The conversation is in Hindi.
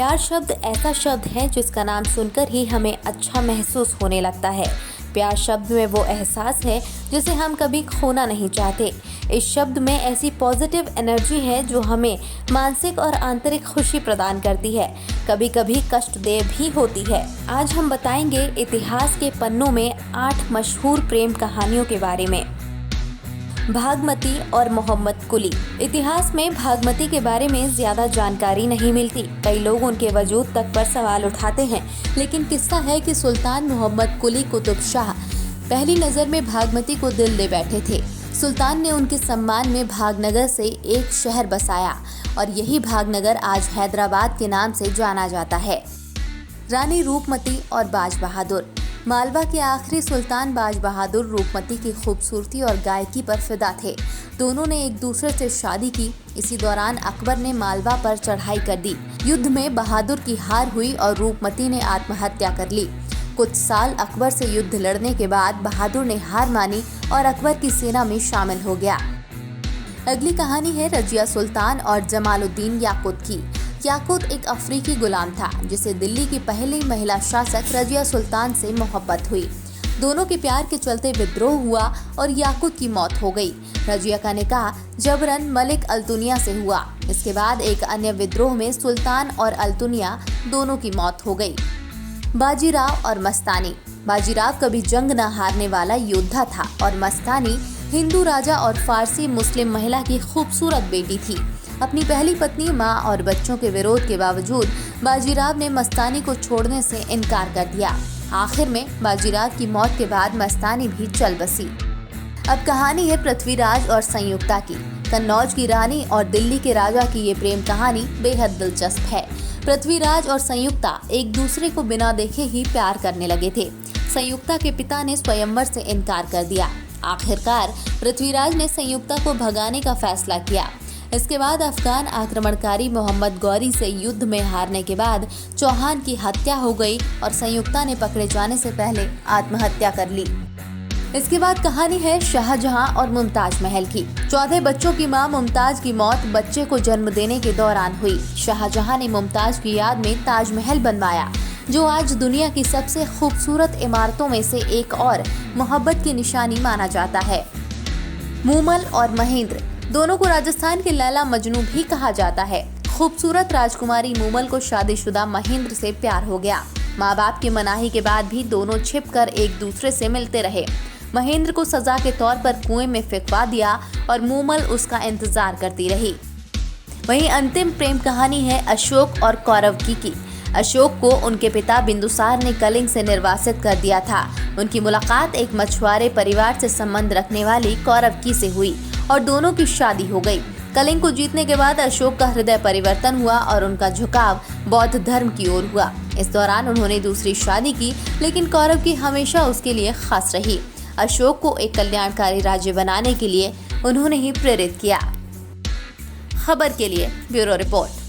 प्यार शब्द ऐसा शब्द है जिसका नाम सुनकर ही हमें अच्छा महसूस होने लगता है। प्यार शब्द में वो एहसास है जिसे हम कभी खोना नहीं चाहते। इस शब्द में ऐसी पॉजिटिव एनर्जी है जो हमें मानसिक और आंतरिक खुशी प्रदान करती है, कभी कभी कष्टदेय भी होती है। आज हम बताएंगे इतिहास के पन्नों में 8 मशहूर प्रेम कहानियों के बारे में। भागमती और मोहम्मद कुली। इतिहास में भागमती के बारे में ज्यादा जानकारी नहीं मिलती। कई लोग उनके वजूद तक पर सवाल उठाते हैं, लेकिन किस्सा है कि सुल्तान मोहम्मद कुली कुतुब शाह पहली नजर में भागमती को दिल दे बैठे थे। सुल्तान ने उनके सम्मान में भागनगर से एक शहर बसाया और यही भागनगर आज हैदराबाद के नाम से जाना जाता है। रानी रूपमती और बाज बहादुर। मालवा के आखिरी सुल्तान बाज बहादुर रूपमती की खूबसूरती और गायकी पर फिदा थे। दोनों ने एक दूसरे से शादी की। इसी दौरान अकबर ने मालवा पर चढ़ाई कर दी। युद्ध में बहादुर की हार हुई और रूपमती ने आत्महत्या कर ली। कुछ साल अकबर से युद्ध लड़ने के बाद बहादुर ने हार मानी और अकबर की सेना में शामिल हो गया। अगली कहानी है रजिया सुल्तान और जमालुद्दीन याकुत की। याकुत एक अफ्रीकी गुलाम था जिसे दिल्ली की पहली महिला शासक रजिया सुल्तान से मोहब्बत हुई। दोनों के प्यार के चलते विद्रोह हुआ और याकुत की मौत हो गई। रजिया का निकाह जबरन मलिक अल्तुनिया से हुआ। इसके बाद एक अन्य विद्रोह में सुल्तान और अल्तुनिया दोनों की मौत हो गई। बाजीराव और मस्तानी। बाजीराव कभी जंग न हारने वाला योद्धा था और मस्तानी हिंदू राजा और फारसी मुस्लिम महिला की खूबसूरत बेटी थी। अपनी पहली पत्नी, मां और बच्चों के विरोध के बावजूद बाजीराव ने मस्तानी को छोड़ने से इनकार कर दिया। आखिर में बाजीराव की मौत के बाद मस्तानी भी चल बसी। अब कहानी है पृथ्वीराज और संयुक्ता की। कन्नौज की रानी और दिल्ली के राजा की ये प्रेम कहानी बेहद दिलचस्प है। पृथ्वीराज और संयुक्ता एक दूसरे को बिना देखे ही प्यार करने लगे थे। संयुक्ता के पिता ने स्वयंवर से इनकार कर दिया। आखिरकार पृथ्वीराज ने संयुक्ता को भगाने का फैसला किया। इसके बाद अफगान आक्रमणकारी मोहम्मद गौरी से युद्ध में हारने के बाद चौहान की हत्या हो गई और संयुक्ता ने पकड़े जाने से पहले आत्महत्या कर ली। इसके बाद कहानी है शाहजहां और मुमताज महल की। 14 बच्चों की मां मुमताज की मौत बच्चे को जन्म देने के दौरान हुई। शाहजहां ने मुमताज की याद में ताजमहल बनवाया, जो आज दुनिया की सबसे खूबसूरत इमारतों में से एक और मोहब्बत की निशानी माना जाता है। मूमल और महेंद्र। दोनों को राजस्थान के लैला मजनू भी कहा जाता है। खूबसूरत राजकुमारी मूमल को शादीशुदा महेंद्र से प्यार हो गया। माँ बाप की मनाही के बाद भी दोनों छिपकर एक दूसरे से मिलते रहे। महेंद्र को सजा के तौर पर कुएं में फेंकवा दिया और मूमल उसका इंतजार करती रही। वहीं अंतिम प्रेम कहानी है अशोक और कौरवकी की। अशोक को उनके पिता बिंदुसार ने कलिंग से निर्वासित कर दिया था। उनकी मुलाकात एक मछुआरे परिवार से संबंध रखने वाली कौरवकी से हुई और दोनों की शादी हो गई। कलिंग को जीतने के बाद अशोक का हृदय परिवर्तन हुआ और उनका झुकाव बौद्ध धर्म की ओर हुआ। इस दौरान उन्होंने दूसरी शादी की, लेकिन कौरवकी हमेशा उसके लिए खास रही। अशोक को एक कल्याणकारी राज्य बनाने के लिए उन्होंने ही प्रेरित किया। खबर के लिए ब्यूरो रिपोर्ट।